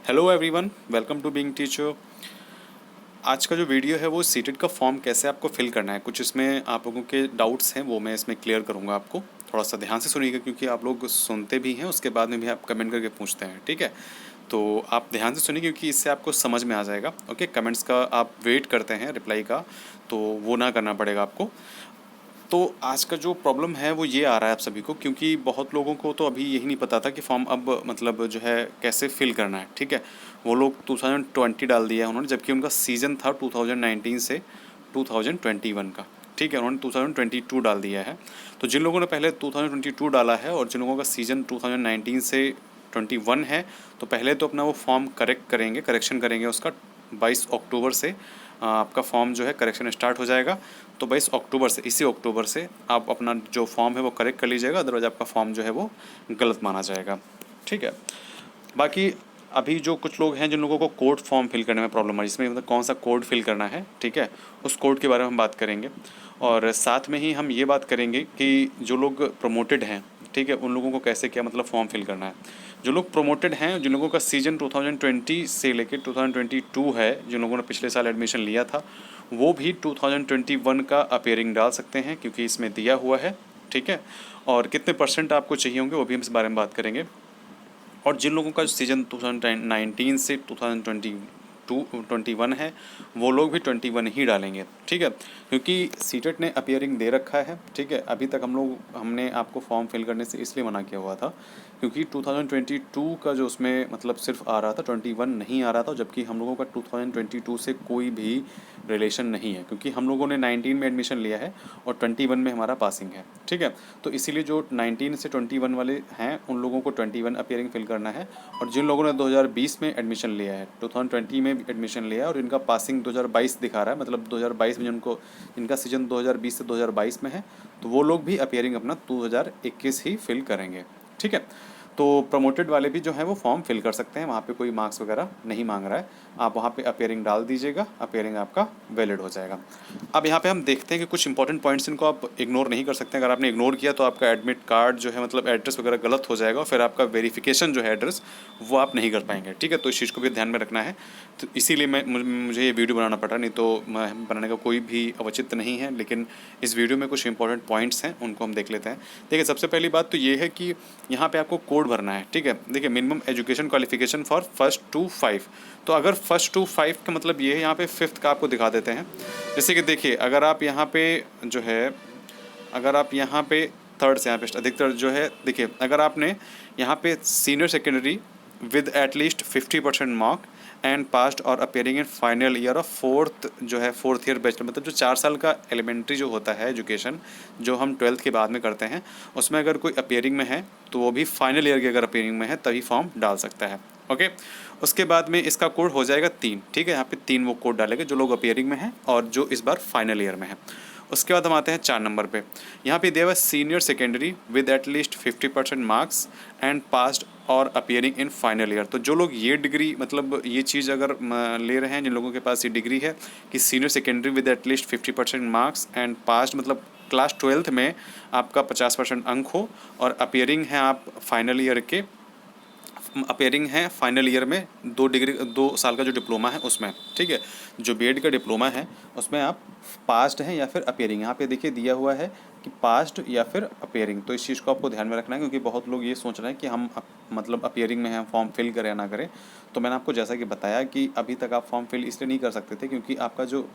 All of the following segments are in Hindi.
Hello everyone, welcome to being teacher. आज का जो वीडियो है वो सीटेट का फॉर्म कैसे आपको फिल करना है, कुछ इसमें आप लोगों के डाउट्स हैं वो मैं इसमें क्लियर करूंगा आपको। थोड़ा सा ध्यान से सुनिएगा क्योंकि आप लोग सुनते भी हैं, उसके बाद में भी आप कमेंट करके पूछते हैं, ठीक है। तो आप ध्यान से सुनिए क्योंकि इससे आपको समझ में आ जाएगा। ओके, कमेंट्स का आप वेट करते हैं रिप्लाई का, तो वो ना करना पड़ेगा आपको। तो आज का जो प्रॉब्लम है वो ये आ रहा है आप सभी को, क्योंकि बहुत लोगों को तो अभी यही नहीं पता था कि फॉर्म अब मतलब जो है कैसे फिल करना है, ठीक है। वो लोग 2020 डाल दिया है उन्होंने, जबकि उनका सीज़न था 2019 से 2021 का, ठीक है। उन्होंने 2022 डाल दिया है। तो जिन लोगों ने पहले 2022 डाला है और जिन लोगों का सीज़न 2019 से 21 है, तो पहले तो अपना वो फॉर्म करेक्ट करेंगे, करेक्शन करेंगे उसका। 22 अक्टूबर से आपका फॉर्म जो है करेक्शन स्टार्ट हो जाएगा। तो 22 अक्टूबर से, इसी अक्टूबर से आप अपना जो फॉर्म है वो करेक्ट कर लीजिएगा, अदरवाइज आपका फॉर्म जो है वो गलत माना जाएगा, ठीक है। बाकी अभी जो कुछ लोग हैं जिन लोगों को कोड फॉर्म फिल करने में प्रॉब्लम है, जिसमें मतलब कौन सा कोड फिल करना है, ठीक है, उस कोड के बारे में हम बात करेंगे। और साथ में ही हम ये बात करेंगे कि जो लोग प्रमोटेड हैं, ठीक है, उन लोगों को कैसे क्या मतलब फॉर्म फिल करना है। जो लोग प्रमोटेड हैं, जिन लोगों का सीजन 2020 से लेकर 2022 है, जिन लोगों ने पिछले साल एडमिशन लिया था, वो भी 2021 का अपीयरिंग डाल सकते हैं क्योंकि इसमें दिया हुआ है, ठीक है। और कितने परसेंट आपको चाहिए होंगे वो भी हम इस बारे में बात करेंगे। और जिन लोगों का सीजन 2019 से 2021 है, वो लोग भी 21 ही डालेंगे, ठीक है। क्योंकि सीटेट ने अपीयरिंग दे रखा है, ठीक है। अभी तक हमने आपको फॉर्म फिल करने से इसलिए मना किया हुआ था क्योंकि 2022 का जो उसमें मतलब सिर्फ आ रहा था, 21 नहीं आ रहा था, जबकि हम लोगों का 2022 से कोई भी रिलेशन नहीं है, क्योंकि हम लोगों ने 19 में एडमिशन लिया है और 21 में हमारा पासिंग है, ठीक है। तो इसीलिए जो 19 से 21 वाले हैं उन लोगों को 21 अपीयरिंग फिल करना है। और जिन लोगों ने 2020 में एडमिशन लिया है, 2020 में भी एडमिशन लिया है और इनका पासिंग 2022 दिखा रहा है, मतलब 2022 में जिनका सीजन 2020 से 2022 में है, तो वो लोग भी अपीयरिंग अपना 2021 ही फिल करेंगे, ठीक है। तो प्रमोटेड वाले भी जो हैं वो फॉर्म फिल कर सकते हैं, वहाँ पे कोई मार्क्स वगैरह नहीं मांग रहा है। आप वहाँ पे अपीयरिंग डाल दीजिएगा, अपीयरिंग आपका वैलिड हो जाएगा। अब यहाँ पे हम देखते हैं कि कुछ इंपॉर्टेंट पॉइंट्स इनको आप इग्नोर नहीं कर सकते। अगर आपने इग्नोर किया तो आपका एडमिट कार्ड जो है मतलब एड्रेस वगैरह गलत हो जाएगा, फिर आपका वेरिफिकेशन जो है एड्रेस वो आप नहीं कर पाएंगे, ठीक है। तो इस चीज़ को भी ध्यान में रखना है। तो इसीलिए मुझे ये वीडियो बनाना पड़ा, नहीं तो मैं बनाने का कोई भी औचित्य नहीं है। लेकिन इस वीडियो में कुछ इंपॉर्टेंट पॉइंट्स हैं, उनको हम देख लेते हैं। देखिए, सबसे पहली बात तो ये है कि यहाँ पे आपको कोड भरना है, ठीक है। देखिए, minimum education qualification for first to 5। तो अगर फर्स्ट टू 5 का मतलब ये है, यहाँ पे फिफ्थ का आपको दिखा देते हैं। जैसे कि देखिए, अगर आप यहाँ पे जो है, अगर आप यहाँ पे थर्ड से यहाँ पे अधिकतर जो है, देखिए अगर आपने यहाँ पे senior secondary with at least 50% mark and passed और appearing in final year of fourth जो है, फोर्थ ईयर बैचलर, मतलब जो 4 साल का एलिमेंट्री जो होता है एजुकेशन, जो हम 12th के बाद में करते हैं, उसमें अगर कोई अपेयरिंग में है तो वो भी फाइनल ईयर की अगर अपेयरिंग में है तभी फॉर्म डाल सकता है, ओके। उसके बाद में इसका कोड हो जाएगा 3, ठीक है। यहाँ पे 3 वो कोड डालेंगे जो लोग अपेयरिंग में हैं और जो इस बार फाइनल ईयर में है। उसके बाद हम आते हैं 4 नंबर पे। यहाँ पे दिया हुआ senior secondary with at least 50% marks and passed और अपियरिंग इन फाइनल ईयर। तो जो लोग ये डिग्री मतलब ये चीज़ अगर ले रहे हैं, जिन लोगों के पास ये डिग्री है कि senior secondary with at least 50% marks and passed, मतलब क्लास 12th में आपका 50% अंक हो और अपियरिंग है आप फाइनल ईयर के, अपेयरिंग है फाइनल ईयर में 2 साल का जो डिप्लोमा है उसमें, ठीक है। जो बीएड का डिप्लोमा है उसमें आप पास्ट हैं या फिर अपेयरिंग, यहाँ पे देखिए दिया हुआ है कि पास्ट या फिर अपेयरिंग। तो इस चीज़ को आपको ध्यान में रखना है क्योंकि बहुत लोग ये सोच रहे हैं कि हम मतलब अपेयरिंग में हैं, फॉर्म फिल करें या ना करें। तो मैंने आपको जैसा कि बताया कि अभी तक आप फॉर्म फिल इसलिए नहीं कर सकते थे क्योंकि आपका जो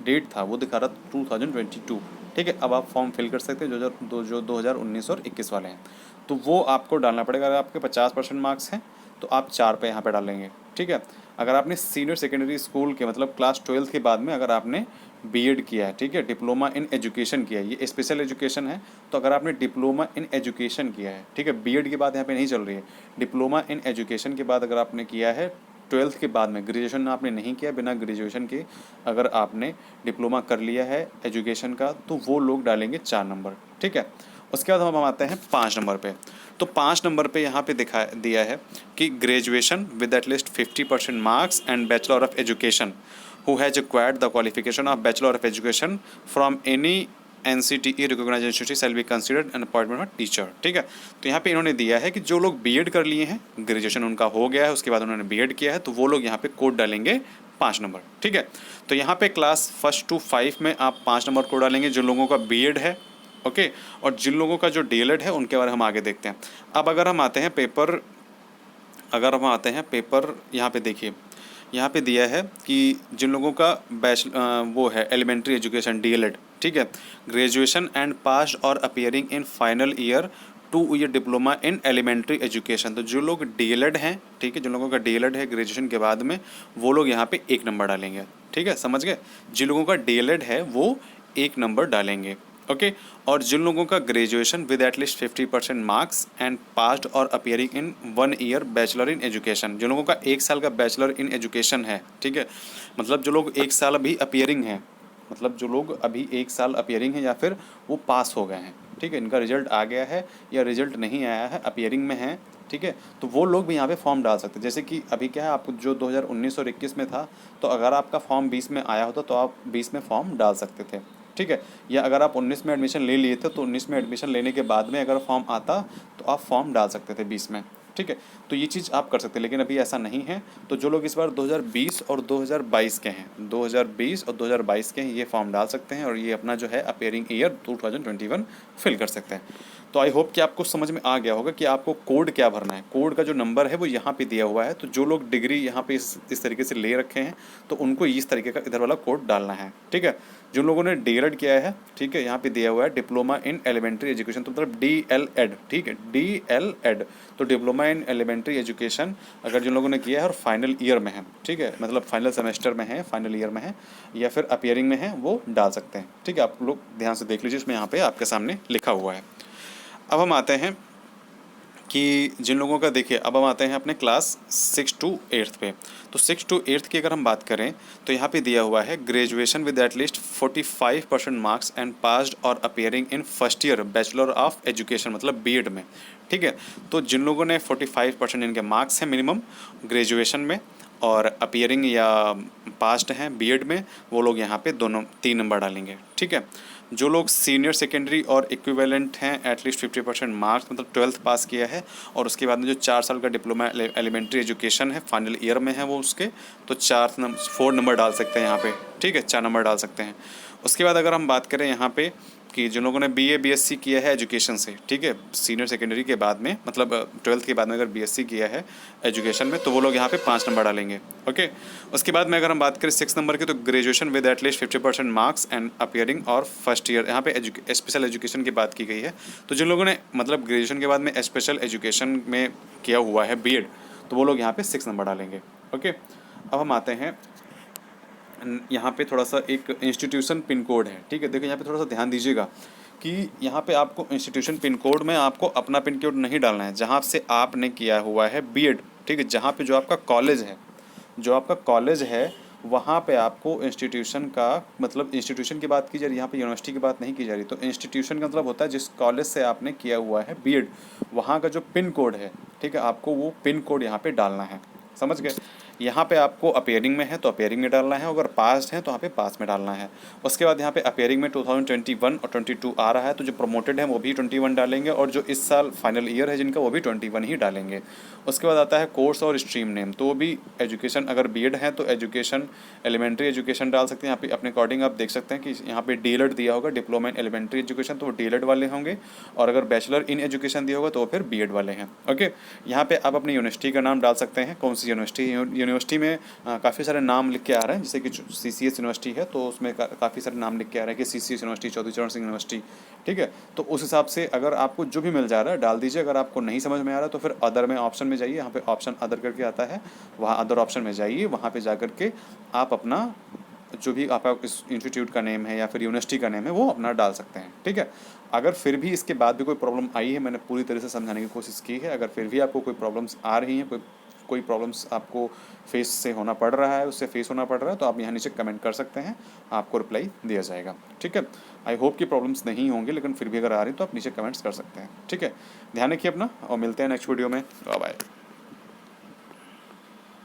डेट था वो दिखा रहा 2022, ठीक है। अब आप फॉर्म फिल कर सकते हैं जो 2019 और 21 वाले हैं, तो वो आपको डालना पड़ेगा। अगर आपके 50% मार्क्स हैं तो आप 4 पे यहाँ पे डालेंगे, ठीक है। अगर आपने सीनियर सेकेंडरी स्कूल के मतलब क्लास 12th के बाद में अगर आपने बीएड किया है, ठीक है, डिप्लोमा इन एजुकेशन किया है, ये स्पेशल एजुकेशन है, तो अगर आपने डिप्लोमा इन एजुकेशन किया है, ठीक है, बीएड की बात यहाँ पे नहीं चल रही है, डिप्लोमा इन एजुकेशन के बाद अगर आपने किया है 12th के बाद में, ग्रेजुएशन आपने नहीं किया, बिना ग्रेजुएशन के अगर आपने डिप्लोमा कर लिया है एजुकेशन का, तो वो लोग डालेंगे 4 नंबर, ठीक है। उसके बाद हम आते हैं 5 नंबर पे। तो 5 नंबर पे यहाँ पे दिखा दिया है कि graduation with at least 50% marks and bachelor of education who has acquired the qualification of bachelor of education from any NCTE recognised institute shall be considered an appointment of teacher. ठीक है, तो यहाँ पे इन्होंने दिया है कि जो लोग बीएड कर लिए हैं, ग्रेजुएशन उनका हो गया है, उसके बाद उन्होंने बीएड किया है, तो वो लोग यहाँ पे कोड डालेंगे 5 नंबर। ठीक है, तो यहाँ पे क्लास 1 to 5 में आप 5 नंबर कोड डालेंगे जिन लोगों का बीएड है। ओके, और जिन लोगों का जो डीएलएड है उनके बारे में हम आगे देखते हैं। अब अगर हम आते हैं पेपर यहाँ पे देखिए, यहाँ पे दिया है कि जिन लोगों का वो है एलिमेंट्री एजुकेशन डीएलएड, ठीक है, ग्रेजुएशन एंड पास्ड और appearing in final year 2 year diploma in elementary education, तो जो लोग डीएलएड हैं, ठीक है, जिन लोगों का डीएलएड है ग्रेजुएशन के बाद में, वो लोग यहाँ पे 1 नंबर डालेंगे। ठीक है, समझ गए, जिन लोगों का डीएलएड है वो 1 नंबर डालेंगे। ओके, और जिन लोगों का graduation with at least 50% marks and passed और appearing in 1 year bachelor in education, जिन लोगों का 1 साल का बैचलर इन एजुकेशन है, ठीक है, मतलब जो लोग 1 साल अभी अपीयरिंग हैं, मतलब जो लोग अभी 1 साल अपीयरिंग हैं या फिर वो पास हो गए हैं, ठीक है, इनका रिजल्ट आ गया है या रिजल्ट नहीं आया है, अपीयरिंग में है, ठीक है, तो वो लोग भी यहाँ पे फॉर्म डाल सकते हैं। जैसे कि अभी क्या है, आपको जो 2019 और 21 में था, तो अगर आपका फॉर्म 20 में आया होता तो आप 20 में फॉर्म डाल सकते थे। ठीक है, या अगर आप 19 में एडमिशन ले लिए थे तो 19 में एडमिशन लेने के बाद में अगर फॉर्म आता तो आप फॉर्म डाल सकते थे 20 में। ठीक है, तो ये चीज़ आप कर सकते हैं, लेकिन अभी ऐसा नहीं है। तो जो लोग इस बार 2020 और 2022 के हैं, 2020 और 2022 के हैं, ये फॉर्म डाल सकते हैं और ये अपना जो है अपीयरिंग ईयर 2021 फिल कर सकते हैं। तो आई होप कि आपको समझ में आ गया होगा कि आपको कोड क्या भरना है। कोड का जो नंबर है वो यहाँ पे दिया हुआ है, तो जो लोग डिग्री यहाँ पे इस तरीके से ले रखे हैं तो उनको इस तरीके का इधर वाला कोड डालना है। ठीक है, जिन लोगों ने डीएलएड किया है, ठीक है, यहाँ पे दिया हुआ है डिप्लोमा इन एलिमेंट्री एजुकेशन, तो मतलब डीएलएड, ठीक है, डीएलएड, तो डिप्लोमा इन एलिमेंट्री एजुकेशन अगर जिन लोगों ने किया है और फाइनल ईयर में है, ठीक है, मतलब फाइनल सेमेस्टर में है, फाइनल ईयर में है या फिर अपीयरिंग में है, वो डाल सकते हैं। ठीक है, आप लोग ध्यान से देख लीजिए, इसमें यहाँ पे आपके सामने लिखा हुआ है। अब हम आते हैं कि जिन लोगों का देखिए, अब हम आते हैं अपने क्लास 6 to 8 पे। तो 6 to 8 की अगर हम बात करें तो यहाँ पे दिया हुआ है graduation with at least 45% marks and passed और appearing in first year bachelor of education, मतलब बीएड में। ठीक है, तो जिन लोगों ने 45% इनके मार्क्स हैं मिनिमम ग्रेजुएशन में और अपीयरिंग या पास्ड हैं बीएड में, वो लोग यहाँ पे 3 नंबर डालेंगे। ठीक है, जो लोग सीनियर सेकेंडरी और इक्विवेलेंट हैं एटलीस्ट 50% मार्क्स, मतलब 12th पास किया है और उसके बाद में जो 4 साल का डिप्लोमा एलिमेंट्री एजुकेशन है फाइनल ईयर में है वो उसके, तो 4 नंबर डाल सकते हैं यहाँ पे। ठीक है, 4 नंबर डाल सकते हैं। उसके बाद अगर हम बात करें यहाँ पे कि जिन लोगों ने बीए बीएससी किया है एजुकेशन से, ठीक है, सीनियर सेकेंडरी के बाद में, मतलब 12th के बाद में अगर बीएससी किया है एजुकेशन में, तो वो लोग यहाँ पे 5 नंबर डालेंगे। ओके, उसके बाद में अगर हम बात करें 6 नंबर की, तो graduation with at least 50% marks and appearing और फर्स्ट ईयर, यहाँ पे स्पेशल एजुकेशन की बात की गई है। तो जिन लोगों ने मतलब ग्रेजुएशन के बाद में स्पेशल एजुकेशन में किया हुआ है बीएड, तो वो लोग यहाँ पे 6 नंबर डालेंगे। ओके, अब हम आते हैं यहाँ पे थोड़ा सा एक इंस्टीट्यूशन पिन कोड है। ठीक है, देखिए यहाँ पे थोड़ा सा ध्यान दीजिएगा कि यहाँ पे आपको इंस्टीट्यूशन पिन कोड में आपको अपना पिन कोड नहीं डालना है जहाँ से आपने किया हुआ है बीएड। ठीक है, जहाँ पे जो आपका कॉलेज है वहाँ पे आपको इंस्टीट्यूशन का, मतलब इंस्टीट्यूशन की बात की जा रही है, यहाँ पे यूनिवर्सिटी की बात नहीं की जा रही। तो इंस्टीट्यूशन का मतलब होता है जिस कॉलेज से आपने किया हुआ है बीएड, वहाँ का जो पिन कोड है, ठीक है, आपको वो पिन कोड यहाँ पे डालना है। समझ गए, यहाँ पे आपको अपीयरिंग में है तो अपीयरिंग में डालना है, अगर पास है तो यहाँ पे पास में डालना है। उसके बाद यहाँ पे अपीयरिंग में 2021 और 22 आ रहा है, तो जो प्रमोटेड है वो भी 21 डालेंगे और जो इस साल फाइनल ईयर है जिनका, वो भी 21 ही डालेंगे। उसके बाद आता है कोर्स और स्ट्रीम नेम, तो वो भी एजुकेशन, अगर बीएड है तो एजुकेशन एलिमेंट्री एजुकेशन डाल सकते हैं। यहाँ पे अपने अकॉर्डिंग आप देख सकते हैं कि यहाँ पे डीएलएड दिया होगा डिप्लोमा इन एलिमेंट्री एजुकेशन, तो वो डीएलएड वाले होंगे, और अगर बैचलर इन एजुकेशन दिया होगा तो वो फिर बीएड वाले हैं। ओके, यहाँ पे आप अपनी यूनिवर्सिटी का नाम डाल सकते हैं, कौन सी यूनिवर्सिटी में काफ़ी सारे नाम लिख के आ रहे हैं, जैसे कि सीसीएस यूनिवर्सिटी है तो उसमें काफ़ी सारे नाम लिख के आ रहे हैं कि सीसीएस यूनिवर्सिटी, चौधरी चरण सिंह यूनिवर्सिटी। ठीक है, तो उस हिसाब से अगर आपको जो भी मिल जा रहा है डाल दीजिए। अगर आपको नहीं समझ में आ रहा है तो फिर अदर में ऑप्शन में जाइए, यहाँ पे ऑप्शन अदर करके आता है, वहाँ अदर ऑप्शन में जाइए, वहाँ पे जा कर के आप अपना जो भी आपका इस इंस्टीट्यूट का नेम है या फिर यूनिवर्सिटी का नेम है वो अपना डाल सकते हैं। ठीक है, अगर फिर भी इसके बाद भी कोई प्रॉब्लम आई है, मैंने पूरी तरह से समझाने की कोशिश की है, अगर फिर भी आपको कोई प्रॉब्लम्स आ रही हैं, कोई प्रॉब्लम्स आपको फेस से होना पड़ रहा है, उससे फेस होना पड़ रहा है, तो आप यहाँ नीचे कमेंट कर सकते हैं, आपको रिप्लाई दिया जाएगा। ठीक है, आई होप कि प्रॉब्लम्स नहीं होंगे, लेकिन फिर भी अगर आ रही तो आप नीचे कमेंट्स कर सकते हैं। ठीक है, ध्यान रखिए अपना और मिलते हैं नेक्स्ट वीडियो में। Bye bye.